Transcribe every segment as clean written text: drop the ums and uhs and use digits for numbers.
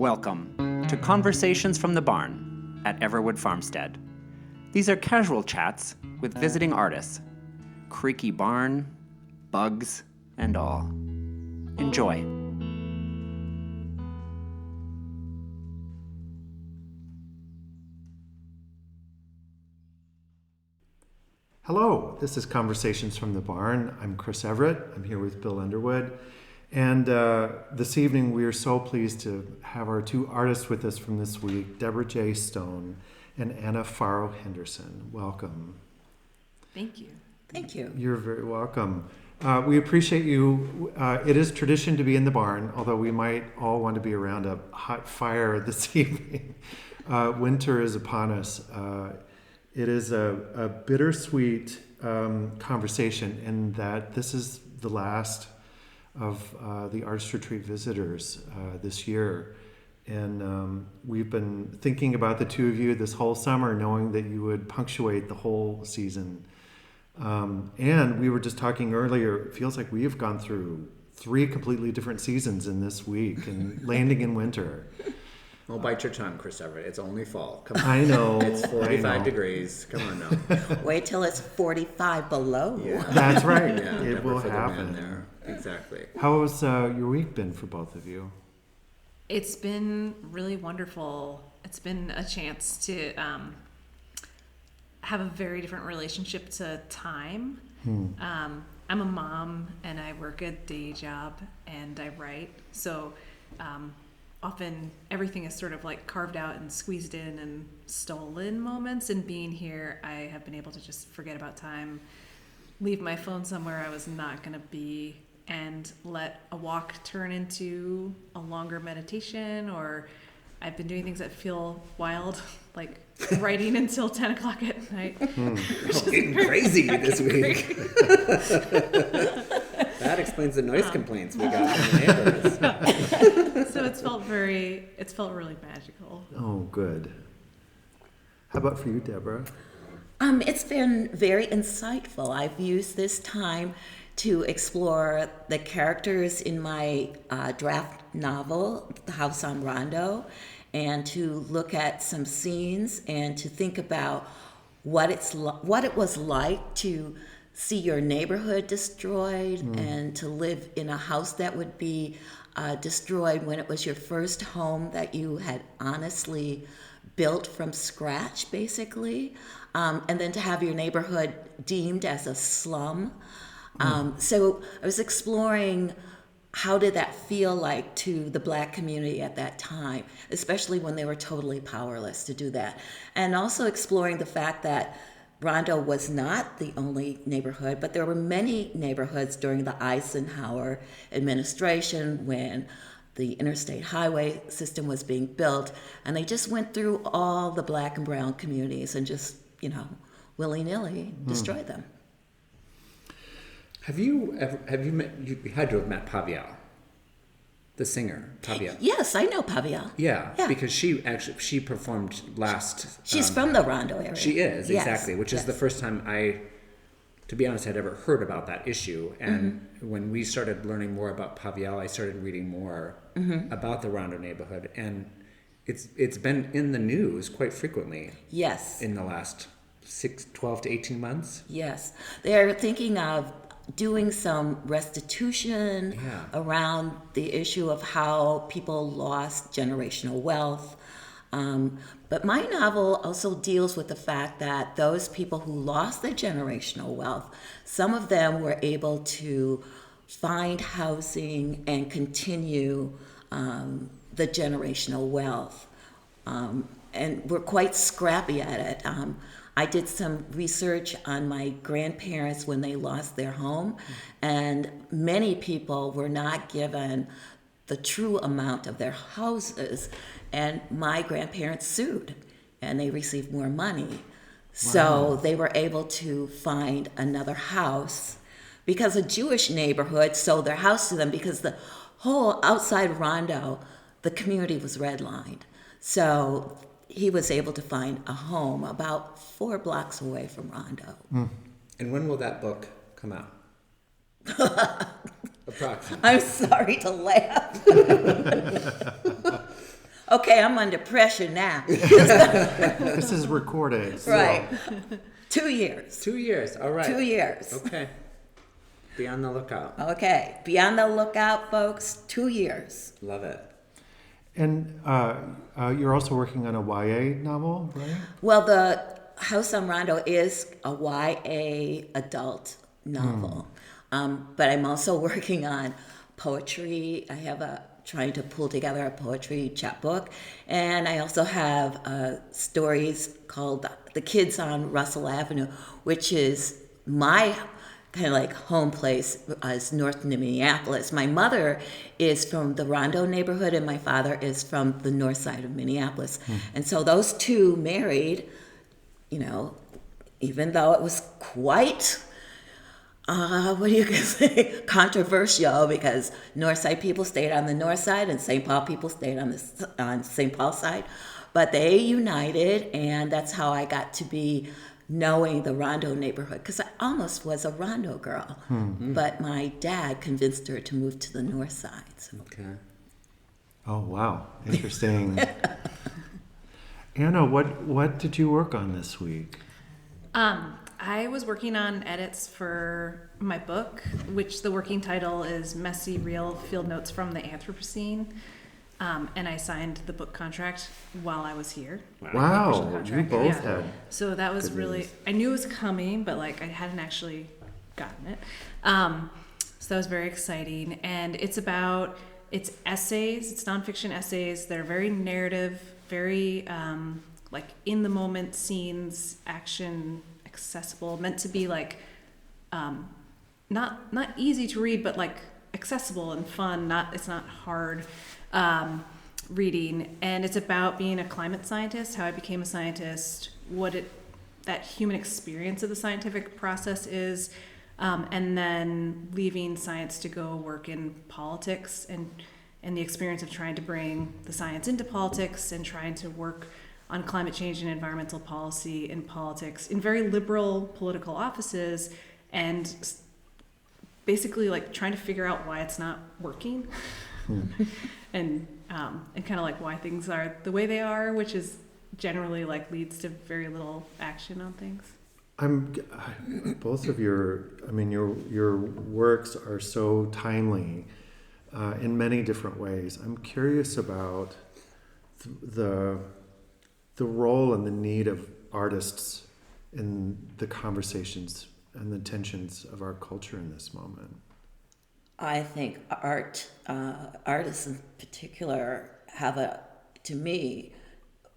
Welcome to Conversations from the Barn at Everwood Farmstead. These are casual chats with visiting artists. Creaky barn, bugs, and all. Enjoy. Hello, this is Conversations from the Barn. I'm Chris Everett. I'm here with Bill Underwood. And this evening we are so pleased to have our two artists with us from this week, Debra J. Stone and Anna Farro Henderson. Welcome. Thank you. Thank you. You're very welcome. We appreciate you. It is tradition to be in the barn, although we might all want to be around a hot fire this evening. Winter is upon us. It is a bittersweet conversation in that this is the last of the Artist Retreat visitors this year. And we've been thinking about the two of you this whole summer, knowing that you would punctuate the whole season. And we were just talking earlier, it feels like we have gone through 3 completely different seasons in this week and landing in winter. Well, bite your tongue, Chris Everett. It's only fall. Come on. I know. It's 45 degrees. Come on now. Wait till it's 45 below. Yeah. That's right. Yeah, It will for the man happen. there. Exactly. How has your week been for both of you? It's been really wonderful. It's been a chance to have a very different relationship to time. I'm a mom and I work a day job and I write. So often everything is sort of like carved out and squeezed in and stolen moments. And being here, I have been able to just forget about time, leave my phone somewhere I was not going to be, and let a walk turn into a longer meditation. Or I've been doing things that feel wild, like writing until 10 o'clock at night. Getting crazy this week. That explains the noise complaints we got from the neighbors. So it's felt really magical. Oh, good. How about for you, Deborah? It's been very insightful. I've used this time to explore the characters in my draft novel, The House on Rondo, and to look at some scenes and to think about what it was like to see your neighborhood destroyed and to live in a house that would be destroyed when it was your first home that you had honestly built from scratch, basically, and then to have your neighborhood deemed as a slum. So I was exploring how did that feel like to the Black community at that time, especially when they were totally powerless to do that. And also exploring the fact that Rondo was not the only neighborhood, but there were many neighborhoods during the Eisenhower administration when the interstate highway system was being built, and they just went through all the Black and brown communities and just, willy-nilly destroyed them. Have you met, you had to have met Pavial, the singer, Pavial. Yes, I know Pavial. Yeah, because she performed last. She's from the Rondo area. She is, Yes, exactly, which is the first time to be honest, had ever heard about that issue. And when we started learning more about Pavial, I started reading more about the Rondo neighborhood. And it's been in the news quite frequently. Yes. In the last 12 to 18 months. Yes. They're thinking of doing some restitution around the issue of how people lost generational wealth. But my novel also deals with the fact that those people who lost their generational wealth, some of them were able to find housing and continue the generational wealth. And we're quite scrappy at it. I did some research on my grandparents when they lost their home, and many people were not given the true amount of their houses, and my grandparents sued, and they received more money. So they were able to find another house because a Jewish neighborhood sold their house to them because the whole outside Rondo, the community was redlined. So he was able to find a home about 4 blocks away from Rondo. And when will that book come out? Approximately. I'm sorry to laugh. Okay, I'm under pressure now. This is recorded. So. Right. 2 years. 2 years. All right. 2 years. Okay. Be on the lookout. Okay. Be on the lookout, folks. 2 years. Love it. And you're also working on a YA novel, right? Well, the House on Rondo is a YA adult novel. But I'm also working on poetry. I have trying to pull together a poetry chapbook. And I also have stories called The Kids on Russell Avenue, which is my kind of like home place is north of Minneapolis. My mother is from the Rondo neighborhood and my father is from the north side of Minneapolis. And so those two married, you know, even though it was quite what do you say, controversial, because north side people stayed on the north side and St. Paul people stayed on St. Paul side, but they united, and that's how I got to be knowing the Rondo neighborhood, because I almost was a Rondo girl, but my dad convinced her to move to the north side. So. Okay. Oh, wow. Interesting. Anna, what did you work on this week? I was working on edits for my book, which the working title is Messy Real Field Notes from the Anthropocene. And I signed the book contract while I was here. Wow, you Contract, both yeah. had. So that was Good really, news. I knew it was coming, but like I hadn't actually gotten it. So that was very exciting. And it's essays, it's nonfiction essays. They're very narrative, very like in the moment scenes, action, accessible, meant to be like not easy to read, but like accessible and fun. It's not hard reading, and it's about being a climate scientist, how I became a scientist, that human experience of the scientific process is, and then leaving science to go work in politics, and the experience of trying to bring the science into politics and trying to work on climate change and environmental policy in politics in very liberal political offices, and basically like trying to figure out why it's not working. and kind of like why things are the way they are, which is generally like leads to very little action on things. Both of your works are so timely in many different ways. I'm curious about the role and the need of artists in the conversations and the tensions of our culture in this moment. I think artists in particular to me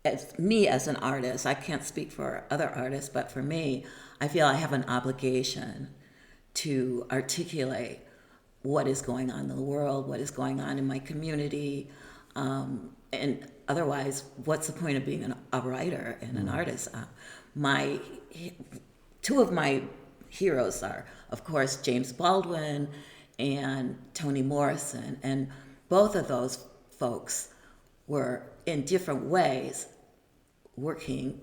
as an artist, I can't speak for other artists, but for me, I feel I have an obligation to articulate what is going on in the world, what is going on in my community, and otherwise, what's the point of being a writer and an artist? Two of my heroes are, of course, James Baldwin and Toni Morrison, and both of those folks were in different ways working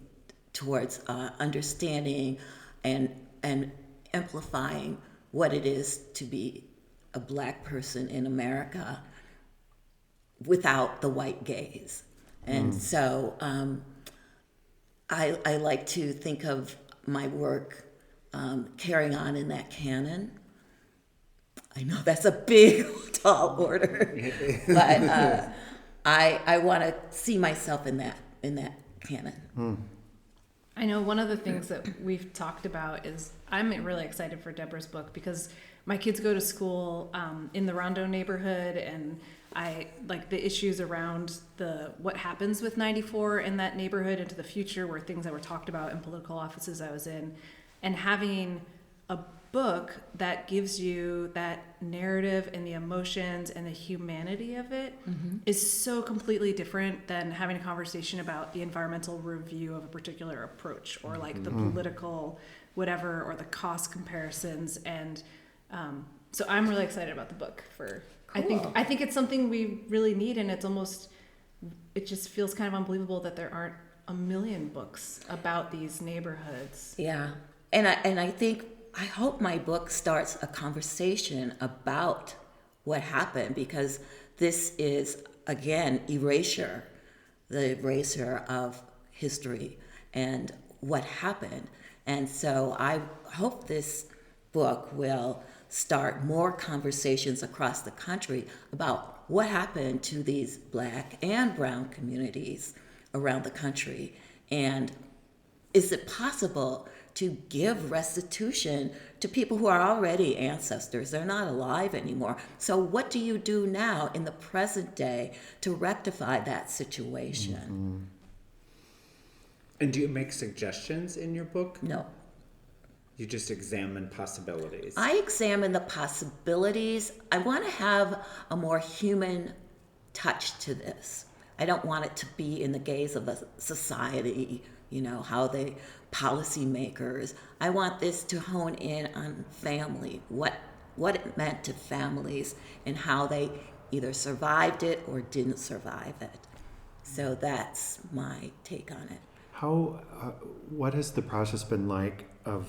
towards understanding and amplifying what it is to be a Black person in America without the white gaze. And so I like to think of my work carrying on in that canon. I know that's a big, tall order, but I want to see myself in that canon. I know one of the things that we've talked about is I'm really excited for Debra's book because my kids go to school in the Rondo neighborhood, and I like the issues around what happens with 94 in that neighborhood into the future, were things that were talked about in political offices I was in, and having a book that gives you that narrative and the emotions and the humanity of it is so completely different than having a conversation about the environmental review of a particular approach or like the political whatever or the cost comparisons. And so I'm really excited about the book for Cool. I think it's something we really need, and it just feels kind of unbelievable that there aren't a million books about these neighborhoods. Yeah, and I hope my book starts a conversation about what happened, because this is, again, erasure the erasure of history and what happened. And so I hope this book will start more conversations across the country about what happened to these Black and brown communities around the country. And is it possible to give restitution to people who are already ancestors? They're not alive anymore. So what do you do now in the present day to rectify that situation? And do you make suggestions in your book? No. You just examine possibilities. I examine the possibilities. I want to have a more human touch to this. I don't want it to be in the gaze of the society, how the policymakers. I want this to hone in on family, what it meant to families and how they either survived it or didn't survive it. So that's my take on it. What has the process been like of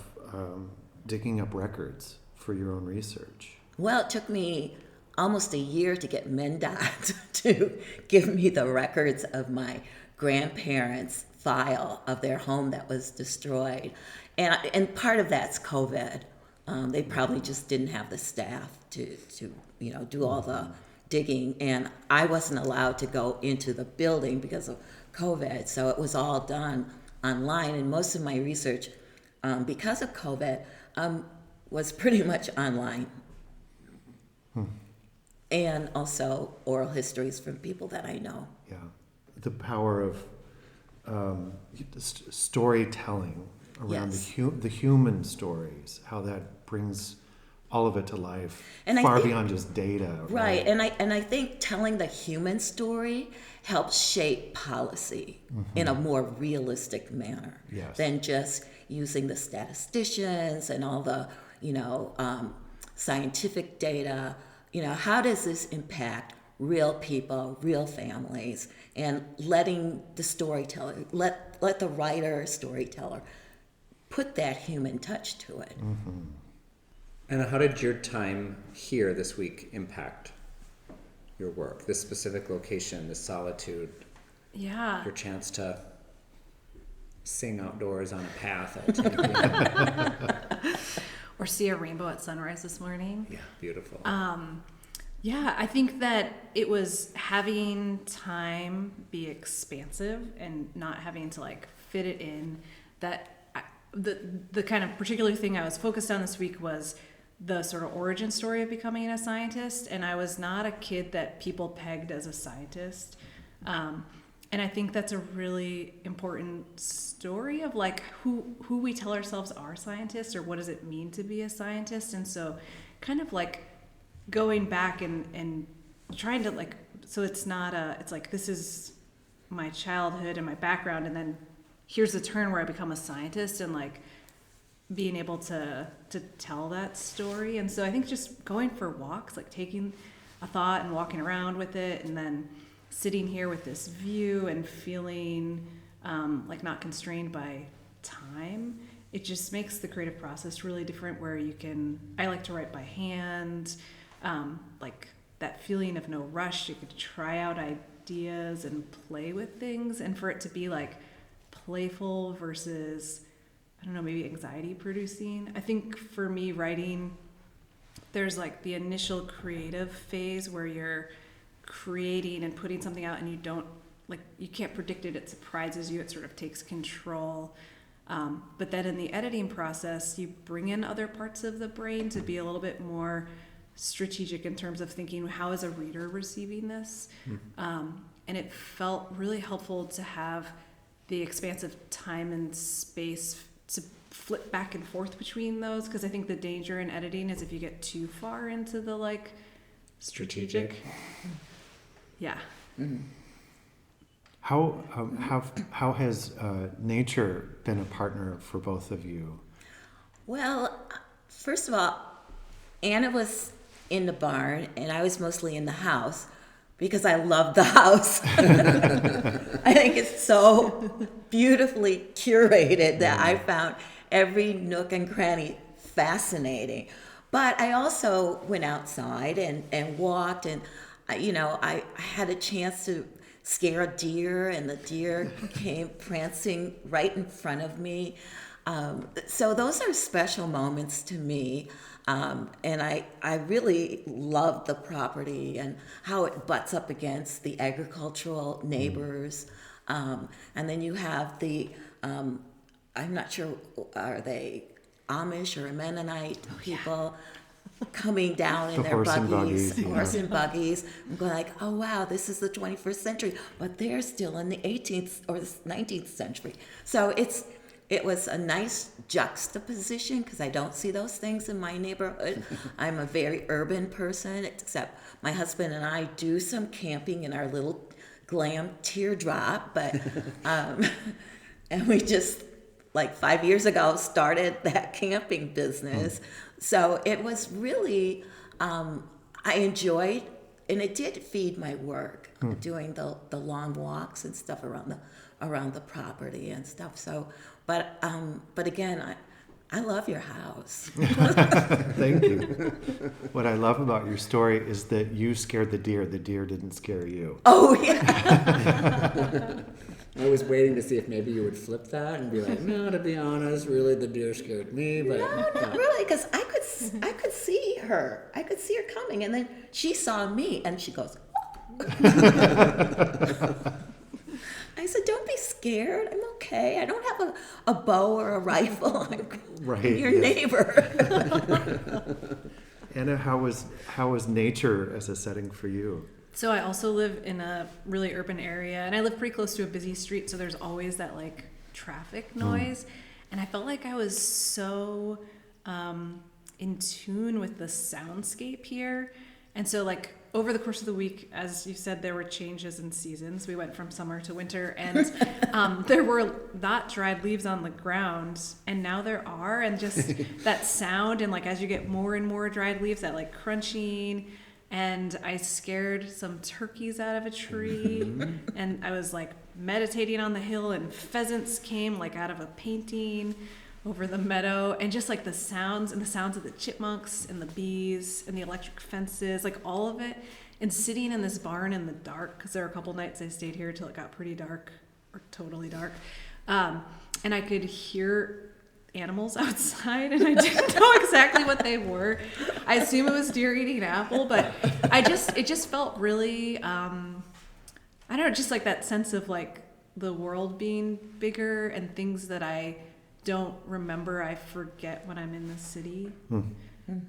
digging up records for your own research? Well, it took me almost a year to get MnDOT to give me the records of my grandparents' file of their home that was destroyed. And part of that's COVID. They probably just didn't have the staff to do all the digging. And I wasn't allowed to go into the building because of COVID. So it was all done online. And most of my research, because of COVID, was pretty much online. And also oral histories from people that I know. Yeah, the power of storytelling around Yes. the human stories, how that brings all of it to life, And I far think- beyond just data. Right, and I think telling the human story helps shape policy in a more realistic manner Yes. than just using the statisticians and all the scientific data. How does this impact real people, real families, and letting the storyteller, let the writer, storyteller, put that human touch to it. And how did your time here this week impact your work? This specific location, this solitude, Yeah. your chance to sing outdoors on a path at 10 p.m. Or see a rainbow at sunrise this morning. Yeah, beautiful. Yeah, I think that it was having time be expansive and not having to fit it in. The kind of particular thing I was focused on this week was the sort of origin story of becoming a scientist, and I was not a kid that people pegged as a scientist. And I think that's a really important story of who we tell ourselves are scientists, or what does it mean to be a scientist. And so kind of going back and trying to so it's not it's this is my childhood and my background, and then here's the turn where I become a scientist, and being able to tell that story. And so I think just going for walks, taking a thought and walking around with it, and then sitting here with this view and feeling not constrained by time, it just makes the creative process really different, where I like to write by hand, that feeling of no rush. You could try out ideas and play with things, and for it to be playful versus, I don't know, maybe anxiety producing. I think for me, writing, there's the initial creative phase where you're creating and putting something out, and you don't you can't predict it. It surprises you. It sort of takes control. But then in the editing process, you bring in other parts of the brain to be a little bit more strategic in terms of thinking, how is a reader receiving this? And it felt really helpful to have the expansive time and space to flip back and forth between those, because I think the danger in editing is if you get too far into the strategic. Yeah. How has nature been a partner for both of you? Well, first of all, Anna was in the barn and I was mostly in the house because I love the house. I think it's so beautifully curated that I found every nook and cranny fascinating. But I also went outside and walked, and I had a chance to scare a deer, and the deer came prancing right in front of me. So those are special moments to me. And I really love the property and how it butts up against the agricultural neighbors. And then you have the, I'm not sure, are they Amish or Mennonite people coming down in The their horse and buggies, buggies, yeah. horse and buggies. I'm going like, oh wow, this is the 21st century, but they're still in the 18th or 19th century. So it was a nice juxtaposition because I don't see those things in my neighborhood. I'm a very urban person, except my husband and I do some camping in our little glam teardrop, but and we just like 5 years ago started that camping business. So it was really I enjoyed, and it did feed my work, doing the long walks and stuff around the property and stuff. So but again, I love your house. Thank you. What I love about your story is that you scared the deer. The deer didn't scare you. Oh yeah. I was waiting to see if maybe you would flip that and be like, no, to be honest, really the deer scared me. But No, not really, because I could see her. I could see her coming, and then she saw me, and she goes. I said, "Don't be scared. I'm okay. I don't have a bow or a rifle. I'm Right, your yes. neighbor." Anna, how was nature as a setting for you? So I also live in a really urban area, and I live pretty close to a busy street, so there's always that like traffic noise. And I felt like I was so in tune with the soundscape here. And so like over the course of the week, as you said, there were changes in seasons. We went from summer to winter, and there were not dried leaves on the ground, and now there are. And just that sound, and like as you get more and more dried leaves, that like crunching. And I scared some turkeys out of a tree, and I was like meditating on the hill, and pheasants came like out of a painting over the meadow, and just like the sounds of the chipmunks and the bees and the electric fences, like all of it. And sitting in this barn in the dark, because there were a couple nights I stayed here till it got pretty dark, or totally dark, and I could hear animals outside, and I didn't know exactly what they were. I assume it was deer eating an apple, but it just felt really I don't know, just like that sense of like the world being bigger and things that I don't remember, I forget when I'm in the city.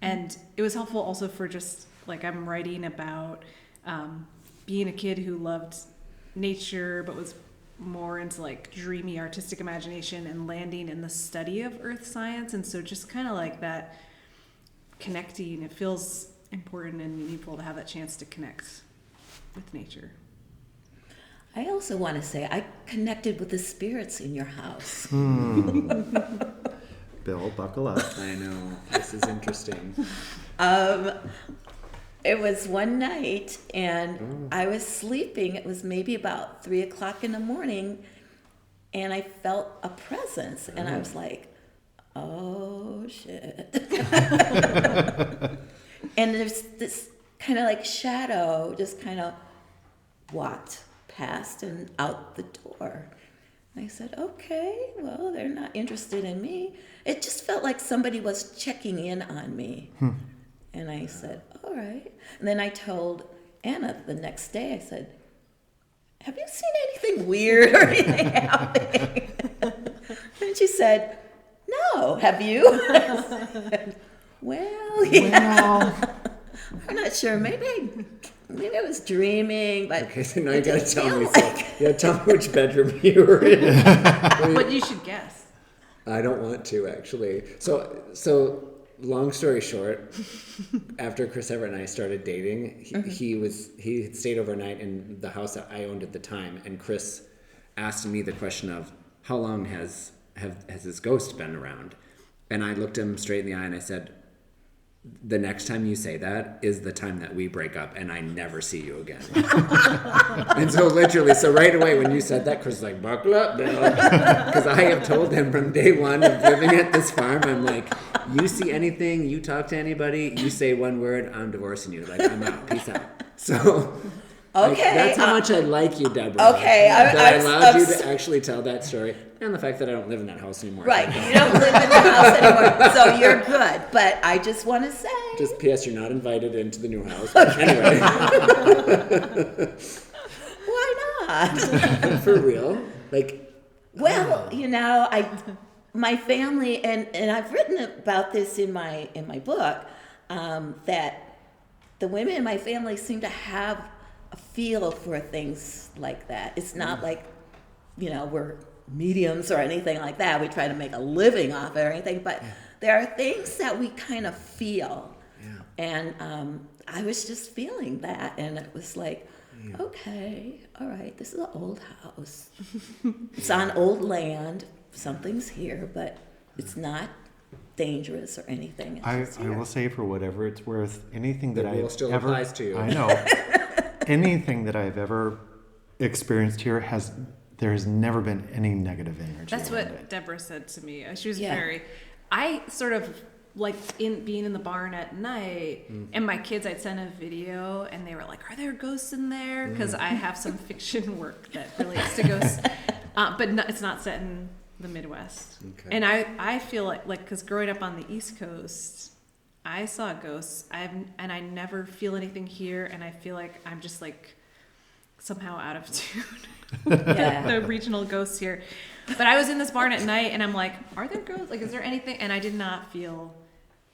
And it was helpful also for just like I'm writing about being a kid who loved nature but was more into like dreamy artistic imagination and landing in the study of earth science. And so just kind of like that connecting, it feels important and meaningful to have that chance to connect with nature. I also want to say I connected with the spirits in your house. Bill, buckle up. I know, this is interesting. It was one night, and I was sleeping. It was maybe about 3:00 in the morning, and I felt a presence, and I was like, "Oh shit!" And there's this kind of like shadow just kind of walked past and out the door. And I said, "Okay, well, they're not interested in me." It just felt like somebody was checking in on me. And I said, all right. And then I told Anna the next day, I said, have you seen anything weird or anything happening? And she said, no, have you? I said, well, yeah. I'm not sure. Maybe I was dreaming, but Okay, so now you gotta tell me. like... You gotta tell me which bedroom you were in. But you should guess. I don't want to actually. So long story short, after Chris Everett and I started dating, he had stayed overnight in the house that I owned at the time, and Chris asked me the question of how long has his ghost been around, and I looked him straight in the eye and I said, the next time you say that is the time that we break up and I never see you again. And so literally, so right away when you said that, Chris was like, buckle up, because I have told him from day one of living at this farm, I'm like, you see anything, you talk to anybody, you say one word, I'm divorcing you. Like, I'm out, peace out. So Okay. That's how much I like you, Deborah. Okay, That I allowed you I'm to actually tell that story, and the fact that I don't live in that house anymore. Right, you don't live in the house anymore, so you're good. But I just want to say, Just P.S. You're not invited into the new house. Anyway, why not? for real, like, Well, my family, and I've written about this in my book, that the women in my family seem to have a feel for things like that. It's not like, we're mediums or anything like that. We try to make a living off it or anything, but there are things that we kind of feel. Yeah. And I was just feeling that, and it was like, okay, all right, this is an old house. It's on old land. Something's here, but it's not dangerous or anything. It's I just here. will say, for whatever it's worth, anything that The rule I've still ever applies to you. I know anything that I've ever experienced here there has never been any negative energy. That's around what it. Deborah said to me. She was Yeah. I sort of like being in the barn at night, and my kids, I'd send a video, and they were like, "Are there ghosts in there?" Because I have some fiction work that relates to ghosts, but it's not set in the Midwest. Okay. And I feel like because growing up on the East Coast, I saw ghosts. And I never feel anything here, and I feel like I'm just like somehow out of tune. Yeah. The regional ghosts here. But I was in this barn at night, and I'm like, are there ghosts? Like, is there anything? And I did not feel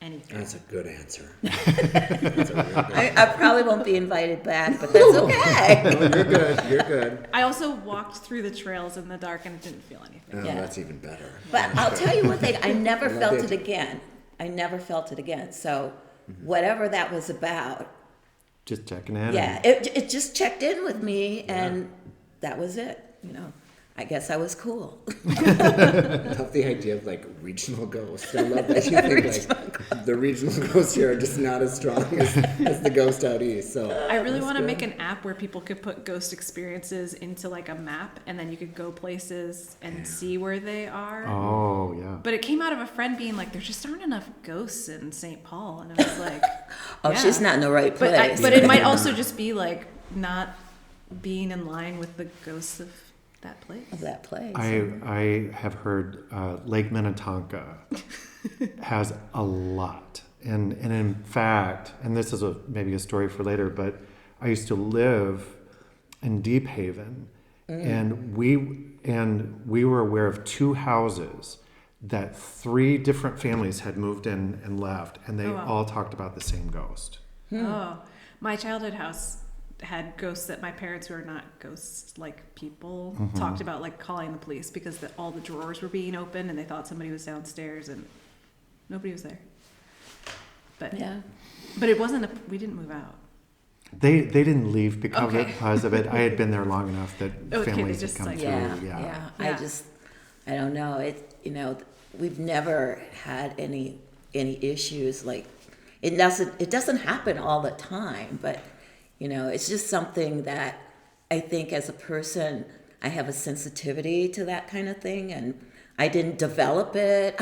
anything. That's a good answer. I probably won't be invited back, but that's okay. No, you're good. You're good. I also walked through the trails in the dark and didn't feel anything. Oh, Yeah. that's even better. But I'll tell you one thing, I never I love felt it. it again. I never felt it again. So whatever that was about, Just checking in. yeah, it just checked in with me, and that was it. I guess I was cool. I love the idea of like regional ghosts. I love that you think like the regional ghosts here are just not as strong as the ghost out east. So I really want to make an app where people could put ghost experiences into like a map, and then you could go places and see where they are. Oh, yeah. But it came out of a friend being like, there just aren't enough ghosts in St. Paul. And I was like, Oh, yeah. she's not in the right But, place. but it might also just be like not being in line with the ghosts of that place. Of that place. I have heard Lake Minnetonka has a lot. And in fact, and this is maybe a story for later, but I used to live in Deep Haven, and we were aware of 2 houses that 3 different families had moved in and left, and they Oh, wow. all talked about the same ghost. Oh, my childhood house had ghosts that my parents, who are not ghost-like people, talked about, like calling the police because all the drawers were being opened and they thought somebody was downstairs and nobody was there. But Yeah. but it wasn't. We didn't move out. They didn't leave because Okay. of it. I had been there long enough that Okay, families they had just, come like- through. Yeah. Yeah. I don't know. We've never had any issues like it doesn't happen all the time, but it's just something that I think as a person I have a sensitivity to that kind of thing, and I didn't develop it.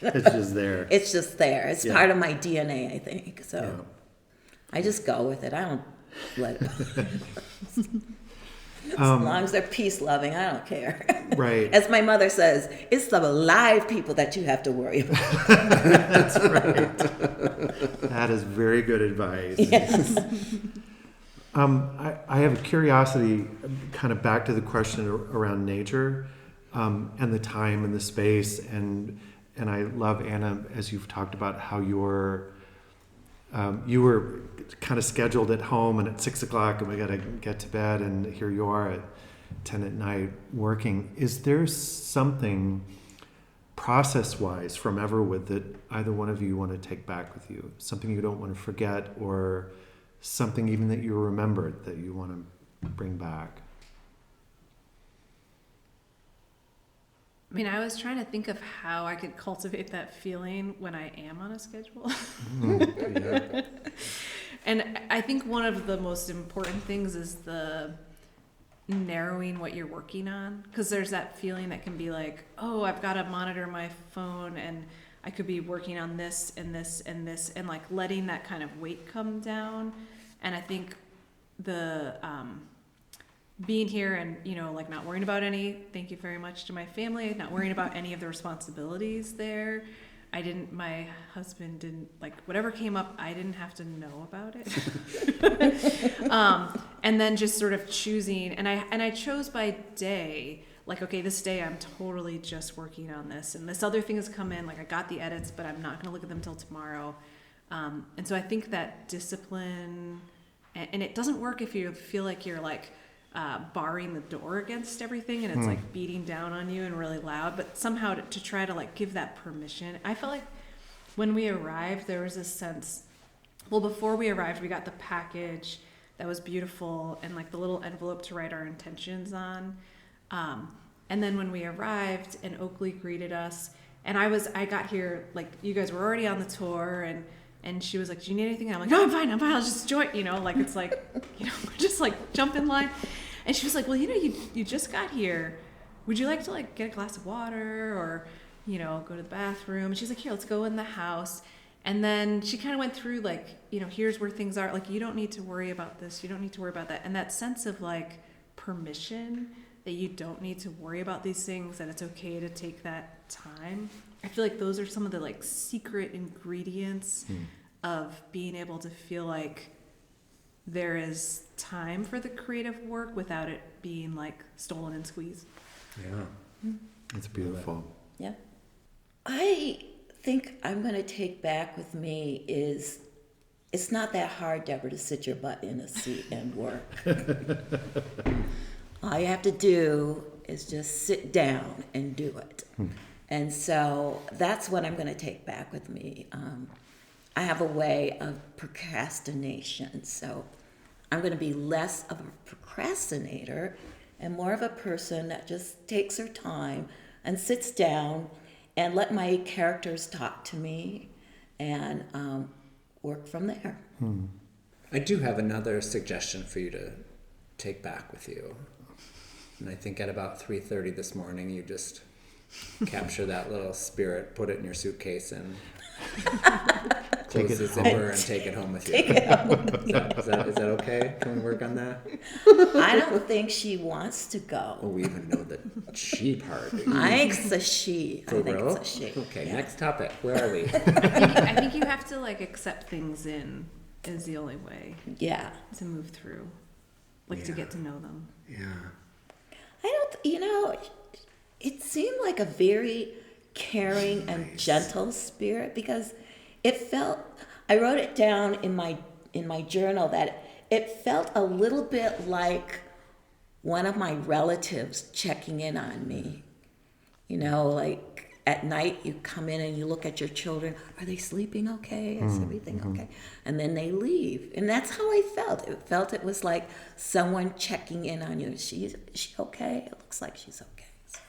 It's just there. It's just there. It's Yeah. part of my DNA, I think. So Yeah. I just go with it. I don't let it. As long as they're peace loving, I don't care. Right. As my mother says, it's the live people that you have to worry about. That is very good advice. Yes. I have a curiosity, kind of back to the question around nature, and the time and the space, and I love, Anna, as you've talked about how you were kind of scheduled at home, and at 6:00 and we got to get to bed, and here you are at 10 at night working. Is there something process-wise from Everwood that either one of you want to take back with you? Something you don't want to forget, or something even that you remembered that you want to bring back? I mean, I was trying to think of how I could cultivate that feeling when I am on a schedule. yeah. And I think one of the most important things is the narrowing what you're working on, because there's that feeling that can be like, oh, I've got to monitor my phone and I could be working on this and this and this, and like letting that kind of weight come down. And I think the being here and, you know, like not worrying about thank you very much to my family, not worrying about any of the responsibilities there. My husband didn't, like, whatever came up, I didn't have to know about it. And then just sort of choosing, and I chose by day, like, okay, this day I'm totally just working on this, and this other thing has come in, like I got the edits, but I'm not going to look at them till tomorrow. And so I think that discipline, and it doesn't work if you feel like you're like barring the door against everything and it's like beating down on you and really loud, but somehow to try to like give that permission. I felt like when we arrived, there was a sense, well, before we arrived, we got the package that was beautiful and like the little envelope to write our intentions on. And then when we arrived and Oakley greeted us, and I got here, like you guys were already on the tour, and she was like, do you need anything? And I'm like, no, I'm fine, I'll just join, you know, like, it's like, you know, just like jump in line. And she was like, well, you know, you just got here. Would you like to like get a glass of water or, you know, go to the bathroom? And she's like, here, let's go in the house. And then she kind of went through like, you know, here's where things are. Like, you don't need to worry about this. You don't need to worry about that. And that sense of like permission that you don't need to worry about these things, that it's okay to take that time. I feel like those are some of the like secret ingredients of being able to feel like there is time for the creative work without it being like stolen and squeezed. Yeah. It's beautiful. Yeah. I think I'm going to take back with me is it's not that hard, Deborah, to sit your butt in a seat and work. All you have to do is just sit down and do it. And so that's what I'm going to take back with me. I have a way of procrastination, so I'm going to be less of a procrastinator and more of a person that just takes her time and sits down and let my characters talk to me and work from there. I do have another suggestion for you to take back with you. And I think at about 3:30 this morning, you just capture that little spirit, put it in your suitcase, and close the zipper and take it home with you. Take it home with you. Is that okay? Can we work on that? I don't think she wants to go. Oh, we even know the she part. I think it's a she. For I think real? it's a she. Okay, Yeah. next topic. Where are we? I think you have to like accept things in is the only way Yeah. to move through, like to get to know them. Yeah. It seemed like a very caring and gentle spirit because it felt, I wrote it down in my journal that it felt a little bit like one of my relatives checking in on me. You know, like at night you come in and you look at your children, are they sleeping okay? Is everything okay? And then they leave. And that's how I felt. It was like someone checking in on you. Is she okay? It looks like she's okay. So.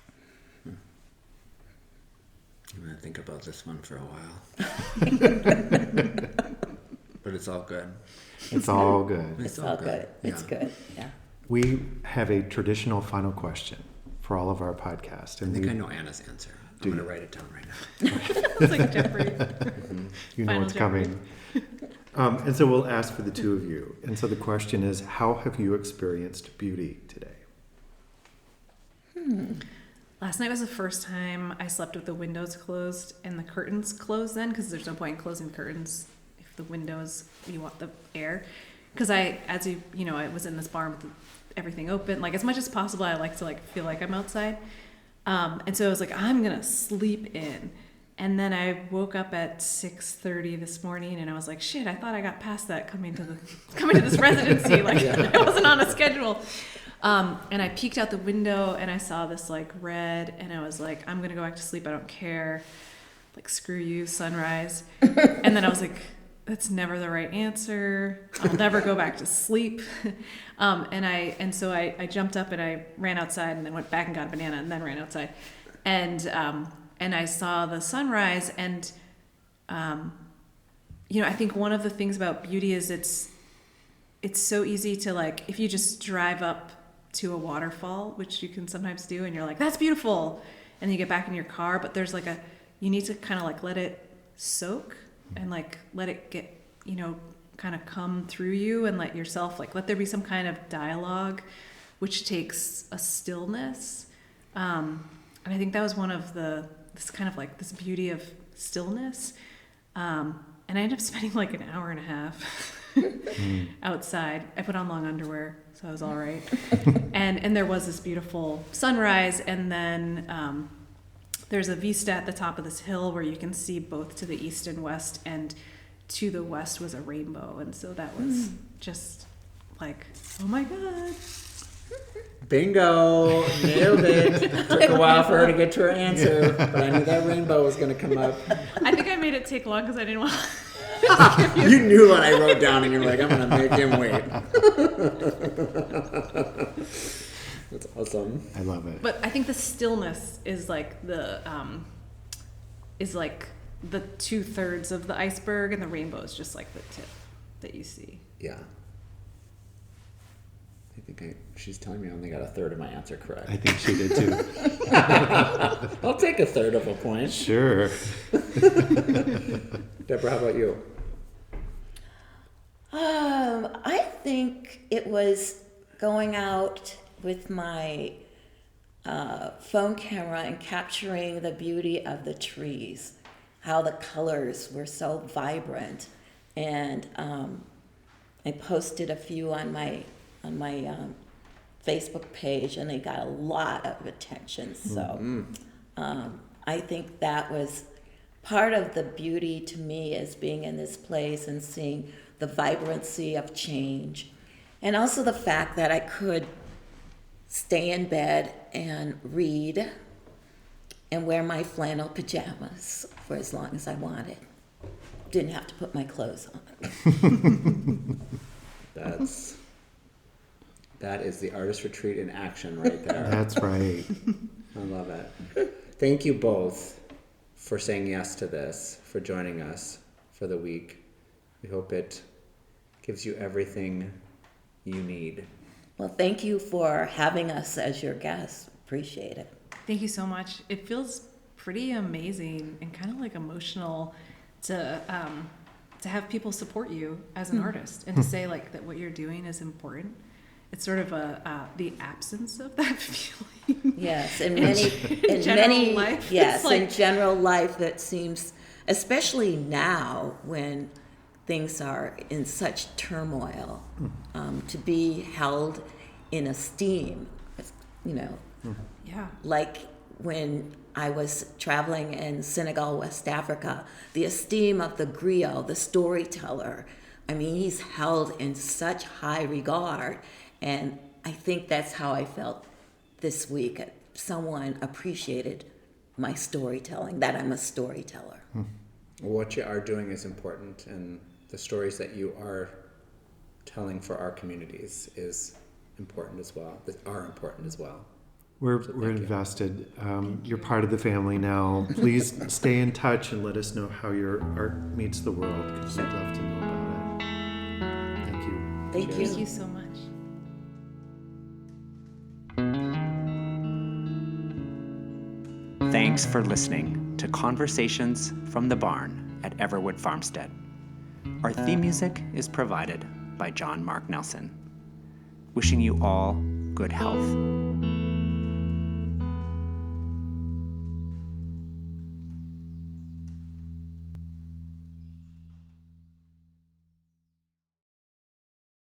I'm going to think about this one for a while. But it's all good. It's all good. It's all good. It's good. Yeah. We have a traditional final question for all of our podcasts. I And think we, I know Anna's answer. Do I'm going you? to write it down right now. It's like Jeopardy. you know Final what's coming. And so we'll ask for the two of you. And so the question is, how have you experienced beauty today? Last night was the first time I slept with the windows closed and the curtains closed then, because there's no point in closing the curtains if the windows, you want the air. Because I was in this barn with everything open. Like, as much as possible, I like to like feel like I'm outside. And so I was like, I'm going to sleep in. And then I woke up at 6:30 this morning and I was like, shit, I thought I got past that coming to this residency. Like, I wasn't on a schedule. And I peeked out the window and I saw this like red and I was like, I'm going to go back to sleep. I don't care. Like, screw you, sunrise. And then I was like, that's never the right answer. I'll never go back to sleep. And so I jumped up and I ran outside and then went back and got a banana and then ran outside. And I saw the sunrise and, I think one of the things about beauty is it's so easy to, like, if you just drive up to a waterfall, which you can sometimes do, and you're like, that's beautiful. And then you get back in your car, but there's like you need to kind of like let it soak and like let it get, kind of come through you and let yourself, like, let there be some kind of dialogue, which takes a stillness. And I think that was one of this kind of like this beauty of stillness. And I ended up spending like an hour and a half outside. I put on long underwear, so I was all right. And there was this beautiful sunrise, and then there's a vista at the top of this hill where you can see both to the east and west, and to the west was a rainbow. And so that was just like, oh my God. Bingo! Nailed it. Took a while for her to get to her answer, but I knew that rainbow was going to come up. I think I made it take long because I didn't want You knew what I wrote down, and you're like, I'm going to make him wait. That's awesome. I love it. But I think the stillness is like the 2/3 of the iceberg, and the rainbow is just like the tip that you see. Yeah. I think she's telling me I only got a third of my answer correct. I think she did too. I'll take a third of a point. Sure. Deborah, how about you? I think it was going out with my phone camera and capturing the beauty of the trees, how the colors were so vibrant, and I posted a few on my Facebook page, and they got a lot of attention. So I think that was part of the beauty to me, is being in this place and seeing the vibrancy of change, and also the fact that I could stay in bed and read and wear my flannel pajamas for as long as I wanted. Didn't have to put my clothes on. That is the artist retreat in action right there. That's right. I love it. Thank you both for saying yes to this, for joining us for the week. We hope it gives you everything you need. Well, thank you for having us as your guests. Appreciate it. Thank you so much. It feels pretty amazing and kind of like emotional to have people support you as an artist, and to say like that what you're doing is important. It's sort of the absence of that feeling. Yes, in general life, yes, like, in general life, it seems, especially now when things are in such turmoil, to be held in esteem, yeah. like when I was traveling in Senegal, West Africa, the esteem of the griot, the storyteller. I mean, he's held in such high regard. And I think that's how I felt this week. Someone appreciated my storytelling, that I'm a storyteller. What you are doing is important, and the stories that you are telling for our communities is important as well. We're invested. You're part of the family now. Please stay in touch and let us know how your art meets the world, because we'd love to know about it. Thank you. Thank you. Thank you so much. Thanks for listening to Conversations from the Barn at Everwood Farmstead. Our theme music is provided by John Mark Nelson. Wishing you all good health.